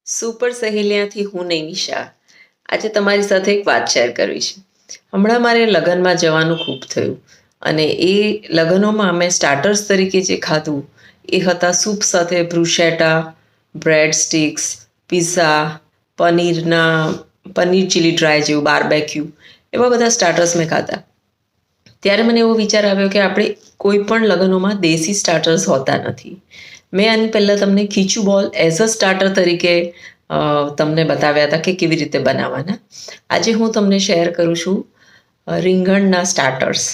Super સહેલિયાથી હું નૈનિશા આજે તમારી સાથે એક વાત શેર કરવી છે. હમણાં મારે લગ્નમાં જવાનું ખૂબ થયું અને એ લગ્નોમાં અમે સ્ટાર્ટર્સ તરીકે જે ખાધું એ હતા સૂપ સાથે bruschetta, bread sticks, pizza, paneer chilli dry જેવું બારબેક્યુ, એવા બધા સ્ટાર્ટર્સ મેં ખાધા. ત્યારે મને એવો વિચાર આવ્યો કે આપણે કોઈ પણ લગ્નોમાં દેશી સ્ટાર્ટર્સ હોતા નથી. મેં આની પહેલાં તમને ખીચું બોલ એઝ અ સ્ટાર્ટર તરીકે તમને બતાવ્યા હતા કે કેવી રીતે બનાવવાના. આજે હું તમને શેર કરું છું રીંગણના સ્ટાર્ટર્સ.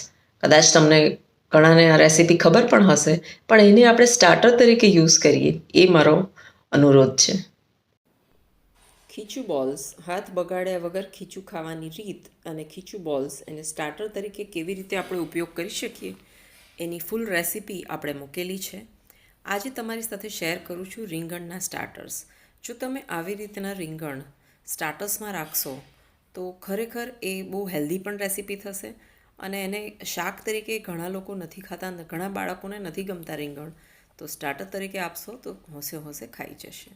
કદાચ તમને ઘણાને આ રેસીપી ખબર પણ હશે, પણ એને આપણે સ્ટાર્ટર તરીકે યુઝ કરીએ એ મારો અનુરોધ છે. ખીચું બોલ્સ, હાથ બગાડ્યા વગર ખીચું ખાવાની રીત અને ખીચું બોલ્સ એને સ્ટાર્ટર તરીકે કેવી રીતે આપણે ઉપયોગ કરી શકીએ એની ફૂલ રેસીપી આપણે મૂકેલી છે. આજે તમારી સાથે શેર કરું છું રીંગણના સ્ટાર્ટર્સ. જો તમે આવી રીતના રીંગણ સ્ટાર્ટર્સમાં રાખશો તો ખરેખર એ બહુ હેલ્ધી પણ રેસીપી થશે અને એને શાક તરીકે ઘણા લોકો નથી ખાતા, ઘણા બાળકોને નથી ગમતા રીંગણ, તો સ્ટાર્ટર તરીકે આપશો તો હોંશે હોંશે ખાઈ જશે.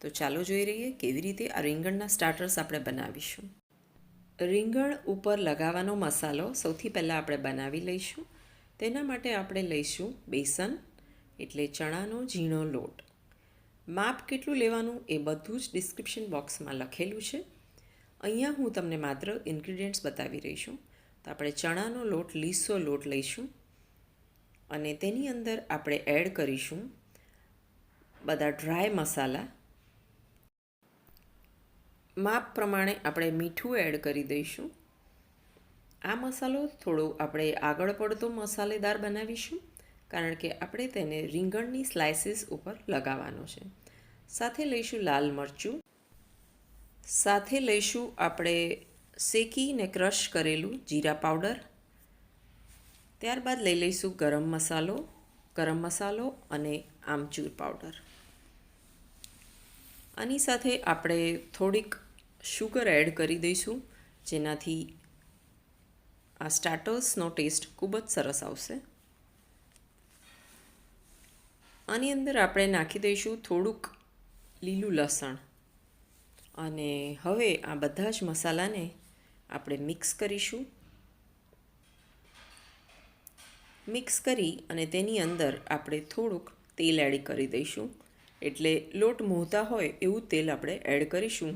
તો ચાલો જોઈ રહીએ કેવી રીતે આ રીંગણના સ્ટાર્ટર્સ આપણે બનાવીશું. રીંગણ ઉપર લગાવવાનો મસાલો સૌથી પહેલાં આપણે બનાવી લઈશું. તેના માટે આપણે લઈશું બેસન, એટલે ચણાનો ઝીણો લોટ. માપ કેટલું લેવાનું એ બધું જ ડિસ્ક્રિપ્શન બોક્સમાં લખેલું છે. અહીંયા હું તમને માત્ર ઇન્ગ્રીડિયન્ટ્સ બતાવી રહી છું. તો આપણે ચણાનો લોટ, લીસો લોટ લઈશું અને તેની અંદર આપણે એડ કરીશું બધા ડ્રાય મસાલા. માપ પ્રમાણે આપણે મીઠું એડ કરી દઈશું. આ મસાલો થોડો આપણે આગળ પડતો મસાલેદાર બનાવીશું કારણ કે આપણે તેને રીંગણની સ્લાઇસીસ ઉપર લગાવવાનો છે. સાથે લઈશું લાલ મરચું, સાથે લઈશું આપણે શેકીને ક્રશ કરેલું જીરા પાવડર. ત્યારબાદ લઈ લઈશું ગરમ મસાલો અને આમચૂર પાવડર. આની સાથે આપણે થોડીક શુગર એડ કરી દઈશું જેનાથી આ સ્ટાર્ટર્સનો ટેસ્ટ ખૂબ જ સરસ આવશે. આની અંદર આપણે નાખી દઈશું થોડુંક લીલું લસણ અને હવે આ બધા જ મસાલાને આપણે મિક્સ કરીશું. મિક્સ કરી અને તેની અંદર આપણે થોડુંક તેલ એડ કરી દઈશું, એટલે લોટ મોહતા હોય એવું તેલ આપણે એડ કરીશું.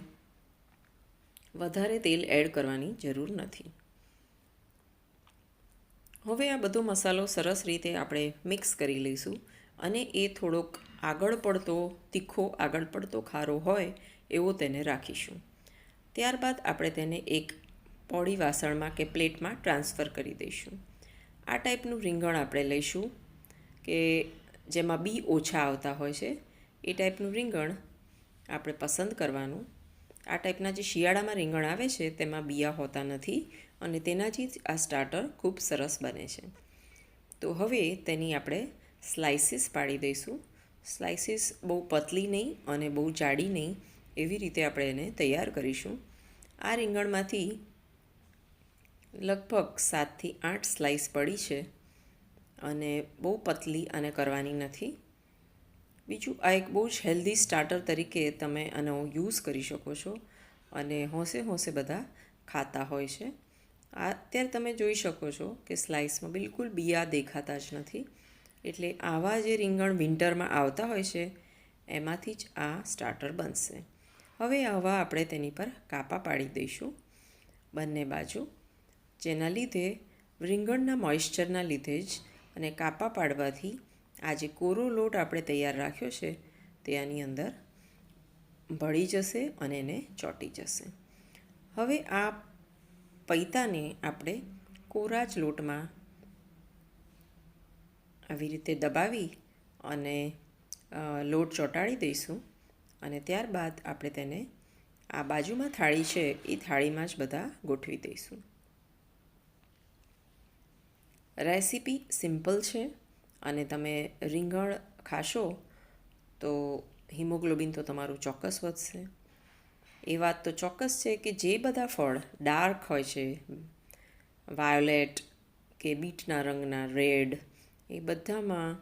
વધારે તેલ એડ કરવાની જરૂર નથી. હવે આ બધો મસાલો સરસ રીતે આપણે મિક્સ કરી લઈશું અને એ થોડોક આગળ પડતો ખારો હોય એવો તેને રાખીશું. ત્યારબાદ આપણે તેને એક પોળી વાસણમાં કે પ્લેટમાં ટ્રાન્સફર કરી દઈશું. આ ટાઈપનું રીંગણ આપણે લઈશું કે જેમાં બી ઓછા આવતા હોય છે એ ટાઈપનું રીંગણ આપણે પસંદ કરવાનું. આ ટાઈપના જે શિયાળામાં રીંગણ આવે છે તેમાં બિયા હોતા નથી અને તેનાથી જ આ સ્ટાર્ટર ખૂબ સરસ બને છે. તો હવે તેની આપણે સ્લાઇસીસ પાડી દઈશું. સ્લાઇસીસ બહુ પતલી નહીં અને બહુ જાડી નહીં, એવી રીતે આપણે એને તૈયાર કરીશું. આ રીંગણમાંથી લગભગ 7થી 8 સ્લાઇસ પડી છે અને બહુ પતલી અને કરવાની નથી. બીજું, આ એક બહુ જ હેલ્ધી સ્ટાર્ટર તરીકે તમે આનો યુઝ કરી શકો છો અને હોંશે બધા ખાતા હોય છે. અત્યારે તમે જોઈ શકો છો કે સ્લાઇસમાં બિલકુલ બિયા દેખાતા જ નથી, એટલે આવા જે રીંગણ વિન્ટરમાં આવતા હોય છે એમાંથી જ આ સ્ટાર્ટર બનશે. હવે આવા આપણે તેની પર કાપા પાડી દઈશું બંને બાજુ, જેના લીધે રીંગણના મોઇશ્ચરના લીધે જ અને કાપા પાડવાથી આ જે કોરો લોટ આપણે તૈયાર રાખ્યો છે તે આની અંદર ભળી જશે અને એને ચોંટી જશે. હવે આ પૈતાને આપણે કોરા જ લોટમાં આવી રીતે દબાવી અને લોટ ચોંટાડી દઈશું અને ત્યારબાદ આપણે તેને આ બાજુમાં થાળી છે એ થાળીમાં જ બધા ગોઠવી દઈશું. રેસીપી સિમ્પલ છે અને તમે રીંગણ ખાશો તો હિમોગ્લોબિન તો તમારું ચોક્કસ વધશે. એ વાત તો ચોક્કસ છે કે જે બધા ફળ ડાર્ક હોય છે, વાયોલેટ કે બીટના રંગના, રેડ, એ બધામાં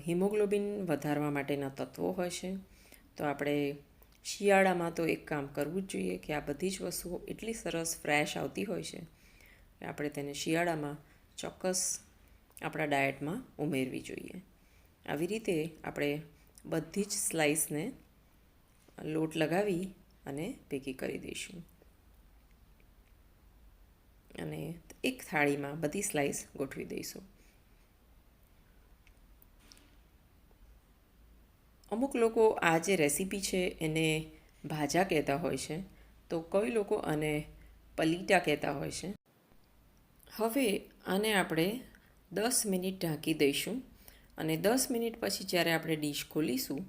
હિમોગ્લોબિન વધારવા માટેના તત્વો હોય છે. તો આપણે શિયાળામાં તો એક કામ કરવું જ જોઈએ કે આ બધી જ વસ્તુઓ એટલી સરસ ફ્રેશ આવતી હોય છે કે આપણે તેને શિયાળામાં ચોક્કસ આપણા ડાયટમાં ઉમેરવી જોઈએ. આવી રીતે આપણે બધી જ સ્લાઇસને લોટ લગાવી અને ભેગી કરી દઈશું અને એક થાળીમાં બધી સ્લાઇસ ગોઠવી દઈશું. અમુક લોકો આ જે રેસીપી છે એને ભાજા કહેતા હોય છે, તો કોઈ લોકો આને પલીટા કહેતા હોય છે. હવે આને આપણે 10 મિનિટ ઢાંકી દઈશું અને 10 મિનિટ પછી જ્યારે આપણે ડીશ ખોલીશું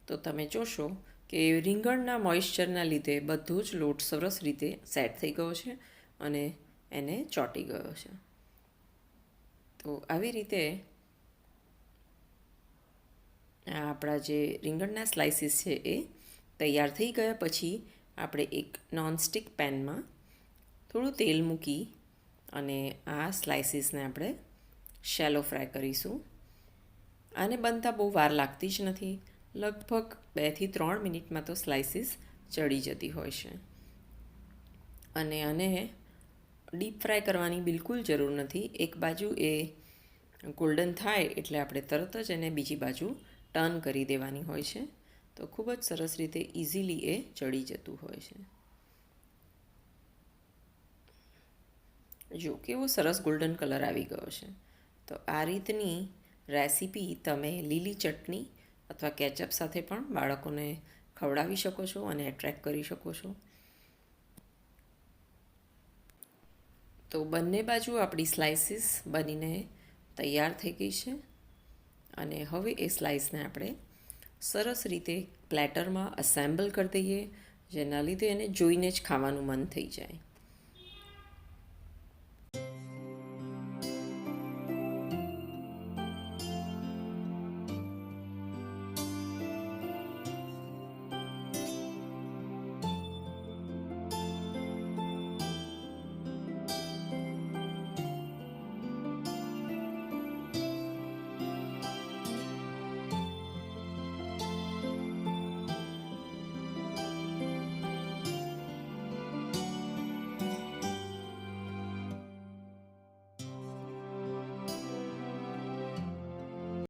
તો તમે જોશો કે રીંગણના મોઇશ્ચરના લીધે બધો જ લોટ સરસ રીતે સેટ થઈ ગયો છે અને એને ચોંટી ગયો છે. તો આવી રીતે આપણા જે રીંગણના સ્લાઇસીસ છે એ તૈયાર થઈ ગયા પછી આપણે એક નોનસ્ટિક પેનમાં થોડું તેલ મૂકી અને આ સ્લાઇસીસને આપણે શેલો ફ્રાય કરીશું. આને બનતા બહુ વાર લાગતી જ નથી. લગભગ 2 થી 3 મિનિટમાં તો સ્લાઇસીસ ચડી જતી હોય છે અને આને ડીપ ફ્રાય કરવાની બિલકુલ જરૂર નથી. એક બાજુ એ ગોલ્ડન થાય એટલે આપણે તરત જ એને બીજી બાજુ ટર્ન કરી દેવાની હોય છે. તો ખૂબ જ સરસ રીતે ઇઝીલી એ ચડી જતું હોય છે. જો કેવો સરસ ગોલ્ડન કલર આવી ગયો છે. તો આ રીતની રેસીપી તમે લીલી ચટણી અથવા કેચઅપ સાથે પણ બાળકોને ખવડાવી શકો છો અને એટ્રેક્ટ કરી શકો છો. તો બંને બાજુ આપણી સ્લાઇસીસ બનીને તૈયાર થઈ ગઈ છે અને હવે એ સ્લાઇસને આપણે સરસ રીતે પ્લેટરમાં અસેમ્બલ કરી દઈએ, જેના લીધે એને જોઈને જ ખાવાનું મન થઈ જાય.